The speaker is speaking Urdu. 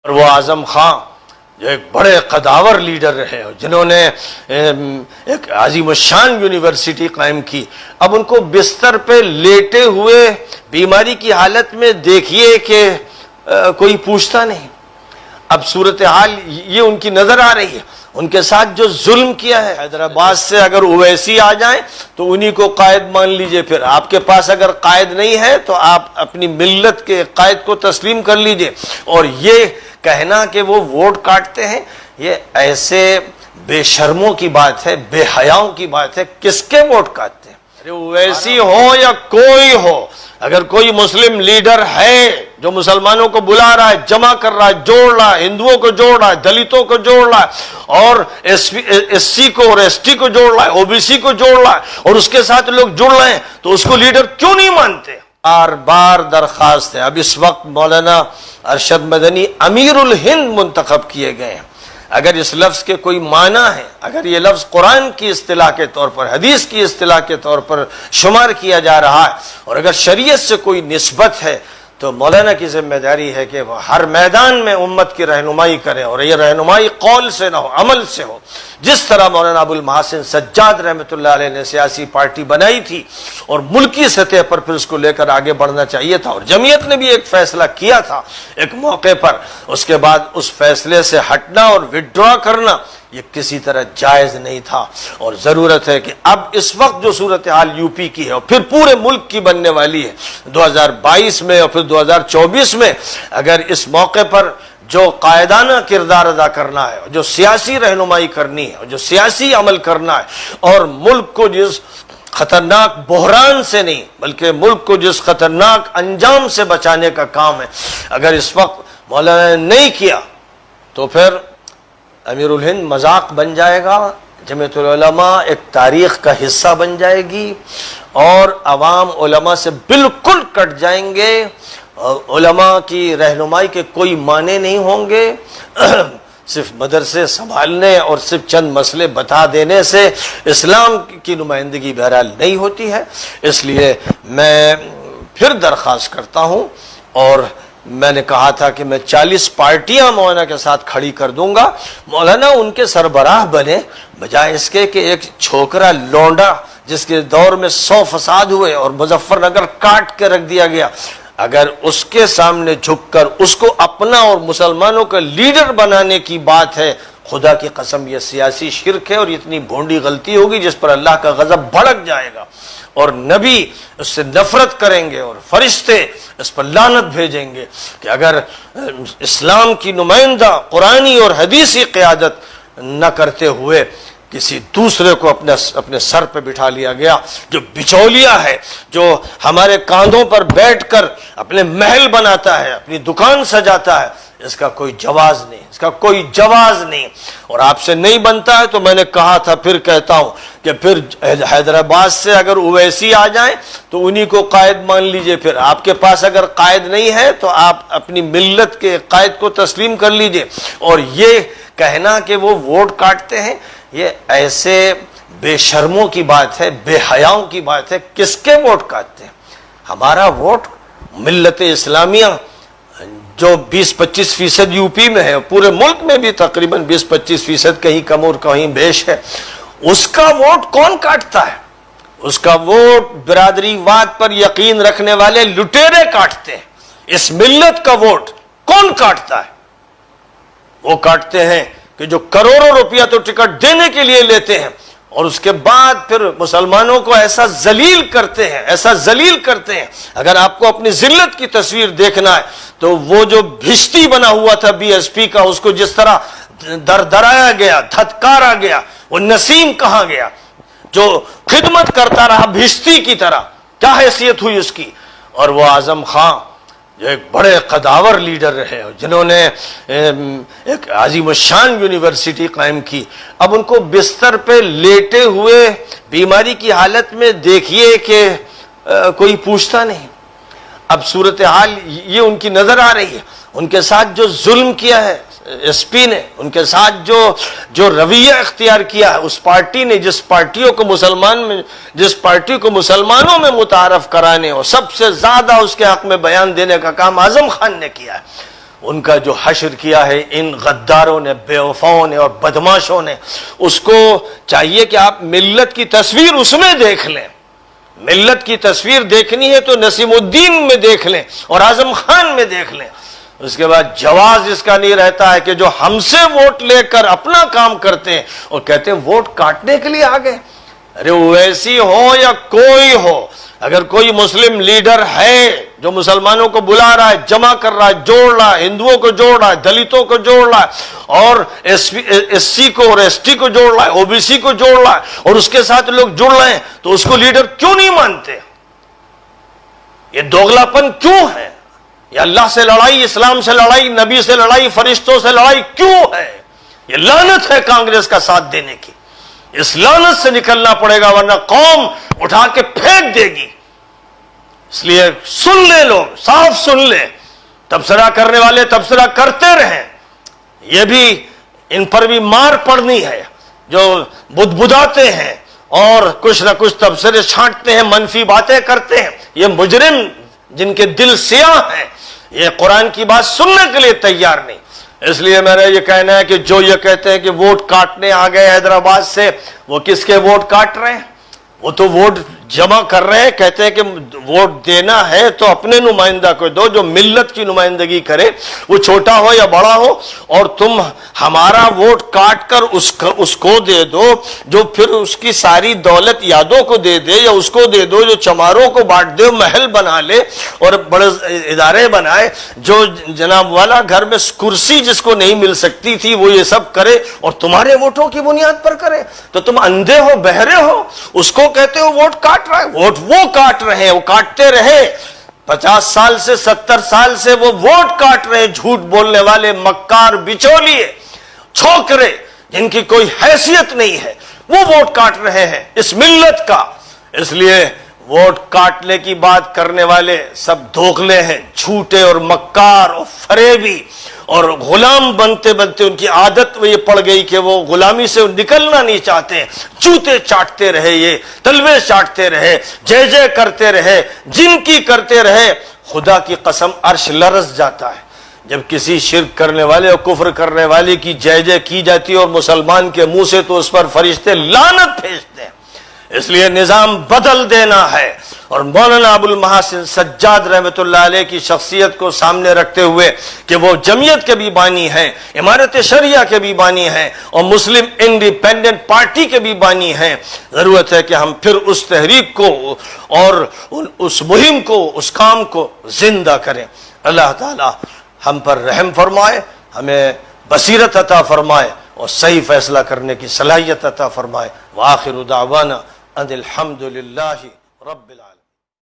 اور وہ اعظم خان جو ایک بڑے قداور لیڈر رہے جنہوں نے ایک عظیم الشان یونیورسٹی قائم کی، اب ان کو بستر پہ لیٹے ہوئے بیماری کی حالت میں دیکھیے کہ کوئی پوچھتا نہیں۔ اب صورتحال یہ ان کی نظر آ رہی ہے، ان کے ساتھ جو ظلم کیا ہے۔ حیدرآباد سے اگر اویسی آ جائیں تو انہی کو قائد مان لیجئے، پھر آپ کے پاس اگر قائد نہیں ہے تو آپ اپنی ملت کے قائد کو تسلیم کر لیجئے۔ اور یہ کہنا کہ وہ ووٹ کاٹتے ہیں، یہ ایسے بے شرموں کی بات ہے، بے حیاؤں کی بات ہے۔ کس کے ووٹ کاٹتے ہیں؟ اویسی ہو یا کوئی ہو، اگر کوئی مسلم لیڈر ہے جو مسلمانوں کو بلا رہا ہے، جمع کر رہا ہے، جوڑ رہا ہے، ہندوؤں کو جوڑ رہا ہے، دلتوں کو جوڑ رہا ہے، اور ایس سی کو اور ایس ٹی کو جوڑ رہا ہے، او بی سی کو جوڑ رہا ہے، اور اس کے ساتھ لوگ جڑ رہے ہیں، تو اس کو لیڈر کیوں نہیں مانتے؟ بار بار درخواست ہے۔ اب اس وقت مولانا ارشد مدنی امیر الہند منتخب کیے گئے ہیں۔ اگر اس لفظ کے کوئی معنی ہے، اگر یہ لفظ قرآن کی اصطلاح کے طور پر، حدیث کی اصطلاح کے طور پر شمار کیا جا رہا ہے، اور اگر شریعت سے کوئی نسبت ہے، تو مولانا کی ذمہ داری ہے کہ وہ ہر میدان میں امت کی رہنمائی کرے، اور یہ رہنمائی قول سے نہ ہو، عمل سے ہو۔ جس طرح مولانا ابو المحاسن سجاد رحمۃ اللہ علیہ نے سیاسی پارٹی بنائی تھی اور ملکی سطح پر پھر اس کو لے کر آگے بڑھنا چاہیے تھا، اور جمعیت نے بھی ایک فیصلہ کیا تھا ایک موقع پر، اس کے بعد اس فیصلے سے ہٹنا اور وڈرا کرنا یہ کسی طرح جائز نہیں تھا۔ اور ضرورت ہے کہ اب اس وقت جو صورتحال یو پی کی ہے اور پھر پورے ملک کی بننے والی ہے 2022 میں اور پھر 2024 میں، اگر اس موقع پر جو قائدانہ کردار ادا کرنا ہے، جو سیاسی رہنمائی کرنی ہے، جو سیاسی عمل کرنا ہے، اور ملک کو جس خطرناک بحران سے نہیں بلکہ ملک کو جس خطرناک انجام سے بچانے کا کام ہے، اگر اس وقت مولانا نے نہیں کیا تو پھر امیر الہند مذاق بن جائے گا، جمعیت العلماء ایک تاریخ کا حصہ بن جائے گی، اور عوام علماء سے بالکل کٹ جائیں گے، علماء کی رہنمائی کے کوئی معنی نہیں ہوں گے۔ صرف مدرسے سنبھالنے اور صرف چند مسئلے بتا دینے سے اسلام کی نمائندگی بہرحال نہیں ہوتی ہے۔ اس لیے میں پھر درخواست کرتا ہوں، اور میں نے کہا تھا کہ میں 40 پارٹیاں مولانا کے ساتھ کھڑی کر دوں گا، مولانا ان کے سربراہ بنے، بجائے اس کے کہ ایک چھوکرا لونڈا جس کے دور میں 100 فساد ہوئے اور مظفر نگر کاٹ کے رکھ دیا گیا، اگر اس کے سامنے جھک کر اس کو اپنا اور مسلمانوں کا لیڈر بنانے کی بات ہے، خدا کی قسم یہ سیاسی شرک ہے، اور اتنی بھونڈی غلطی ہوگی جس پر اللہ کا غضب بھڑک جائے گا، اور نبی اس سے نفرت کریں گے، اور فرشتے اس پر لعنت بھیجیں گے کہ اگر اسلام کی نمائندہ قرآنی اور حدیثی قیادت نہ کرتے ہوئے کسی دوسرے کو اپنے سر پہ بٹھا لیا گیا، جو بچولیا ہے، جو ہمارے کاندھوں پر بیٹھ کر اپنے محل بناتا ہے، اپنی دکان سجاتا ہے، اس کا کوئی جواز نہیں، اس کا کوئی جواز نہیں۔ اور آپ سے نہیں بنتا ہے تو میں نے کہا تھا، پھر کہتا ہوں کہ پھر حیدرآباد سے اگر اویسی آ جائیں تو انہی کو قائد مان لیجئے، پھر آپ کے پاس اگر قائد نہیں ہے تو آپ اپنی ملت کے قائد کو تسلیم کر لیجئے۔ اور یہ کہنا کہ وہ ووٹ کاٹتے ہیں، یہ ایسے بے شرموں کی بات ہے، بے حیاؤں کی بات ہے۔ کس کے ووٹ کاٹتے ہیں؟ ہمارا ووٹ ملت اسلامیہ جو 20-25% یو پی میں ہے، پورے ملک میں بھی تقریباً 20-25% کہیں کم اور کہیں بیش ہے، اس کا ووٹ کون کاٹتا ہے؟ اس کا ووٹ برادری واد پر یقین رکھنے والے لٹیرے کاٹتے ہیں۔ اس ملت کا ووٹ کون کاٹتا ہے؟ وہ کاٹتے ہیں کہ جو کروڑوں روپیہ تو ٹکٹ دینے کے لیے لیتے ہیں، اور اس کے بعد پھر مسلمانوں کو ایسا ذلیل کرتے ہیں، ایسا ذلیل کرتے ہیں۔ اگر آپ کو اپنی ذلت کی تصویر دیکھنا ہے تو وہ جو بھشتی بنا ہوا تھا بی ایس پی کا، اس کو جس طرح دردرایا گیا، دھتکارا گیا، وہ نسیم کہاں گیا جو خدمت کرتا رہا بھشتی کی طرح، کیا حیثیت ہوئی اس کی؟ اور وہ اعظم خان جو ایک بڑے قداور لیڈر رہے جنہوں نے ایک عظیم الشان یونیورسٹی قائم کی، اب ان کو بستر پہ لیٹے ہوئے بیماری کی حالت میں دیکھیے کہ کوئی پوچھتا نہیں۔ اب صورتحال یہ ان کی نظر آ رہی ہے، ان کے ساتھ جو ظلم کیا ہے ایس پی نے، ان کے ساتھ جو رویہ اختیار کیا ہے اس پارٹی نے، جس پارٹی کو مسلمانوں میں متعارف کرانے اور سب سے زیادہ اس کے حق میں بیان دینے کا کام اعظم خان نے کیا ہے، ان کا جو حشر کیا ہے ان غداروں نے، بے وفاؤں نے اور بدماشوں نے، اس کو چاہیے کہ آپ ملت کی تصویر اس میں دیکھ لیں. ملت کی تصویر دیکھنی ہے تو نسیم الدین میں دیکھ لیں اور اعظم خان میں دیکھ لیں. اس کے بعد جواز اس کا نہیں رہتا ہے کہ جو ہم سے ووٹ لے کر اپنا کام کرتے ہیں اور کہتے ہیں ووٹ کاٹنے کے لیے آ گئے. ارے ویسی ہو یا کوئی ہو، اگر کوئی مسلم لیڈر ہے جو مسلمانوں کو بلا رہا ہے، جمع کر رہا ہے، جوڑ رہا ہے، ہندوؤں کو جوڑ رہا ہے، دلتوں کو جوڑ رہا ہے، اور ایس سی کو اور ایس ٹی کو جوڑ رہا ہے، او بی سی کو جوڑ رہا ہے، اور اس کے ساتھ لوگ جڑ رہے ہیں، تو اس کو لیڈر کیوں نہیں مانتے؟ یہ دوغلاپن کیوں ہے؟ یہ اللہ سے لڑائی، اسلام سے لڑائی، نبی سے لڑائی، فرشتوں سے لڑائی کیوں ہے؟ یہ لعنت ہے کانگریس کا ساتھ دینے کی. اس لعنت سے نکلنا پڑے گا ورنہ قوم اٹھا کے پھینک دے گی. اس لیے سن لے، لوگ صاف سن لے، تبصرہ کرنے والے تبصرہ کرتے رہیں. یہ بھی ان پر بھی مار پڑنی ہے جو بدبداتے ہیں اور کچھ نہ کچھ تبصرے چھانٹتے ہیں، منفی باتیں کرتے ہیں. یہ مجرم جن کے دل سیاہ ہیں، یہ قرآن کی بات سننے کے لیے تیار نہیں. اس لیے میرا یہ کہنا ہے کہ جو یہ کہتے ہیں کہ ووٹ کاٹنے آ گئے حیدرآباد سے، وہ کس کے ووٹ کاٹ رہے ہیں؟ وہ تو ووٹ جمع کر رہے ہیں. کہتے ہیں کہ ووٹ دینا ہے تو اپنے نمائندہ کو دو جو ملت کی نمائندگی کرے، وہ چھوٹا ہو یا بڑا ہو، اور تم ہمارا ووٹ کاٹ کر اس کو دے دو جو پھر اس کی ساری دولت یادوں کو دے دے، یا اس کو دے دو جو چماروں کو بانٹ دے، محل بنا لے اور بڑے ادارے بنائے. جو جناب والا گھر میں کرسی جس کو نہیں مل سکتی تھی وہ یہ سب کرے اور تمہارے ووٹوں کی بنیاد پر کرے، تو تم اندھے ہو، بہرے ہو. اس کو کہتے ہو ووٹ کاٹ رہا ہے. ووٹ وہ کاٹ رہے ہیں، وہ کاٹتے رہے. 50 سال سے 70 سال سے وہ ووٹ کاٹ رہے. جھوٹ بولنے والے، مکار، بچولیے، چھوکرے جن کی کوئی حیثیت نہیں ہے، وہ ووٹ کاٹ رہے ہیں اس ملت کا. اس لیے ووٹ کاٹنے کی بات کرنے والے سب دھوکلے ہیں، جھوٹے اور مکار اور فریبی، اور غلام بنتے بنتے ان کی عادت یہ پڑ گئی کہ وہ غلامی سے نکلنا نہیں چاہتے. جوتے چاٹتے رہے، یہ تلوے چاٹتے رہے، جے جے کرتے رہے، جن کی کرتے رہے. خدا کی قسم عرش لرز جاتا ہے جب کسی شرک کرنے والے اور کفر کرنے والے کی جے جے کی جاتی ہے اور مسلمان کے منہ سے تو اس پر فرشتے لعنت بھیجتے ہیں. اس لیے نظام بدل دینا ہے. اور مولانا ابو المحاسن سجاد رحمۃ اللہ علیہ کی شخصیت کو سامنے رکھتے ہوئے کہ وہ جمعیت کے بھی بانی ہیں، امارت شریعہ کے بھی بانی ہیں، اور مسلم انڈیپینڈنٹ پارٹی کے بھی بانی ہیں، ضرورت ہے کہ ہم پھر اس تحریک کو اور اس مہم کو، اس کام کو زندہ کریں. اللہ تعالی ہم پر رحم فرمائے، ہمیں بصیرت عطا فرمائے اور صحیح فیصلہ کرنے کی صلاحیت عطا فرمائے. وآخر دعوانا ان الحمد للہ رب العالمین.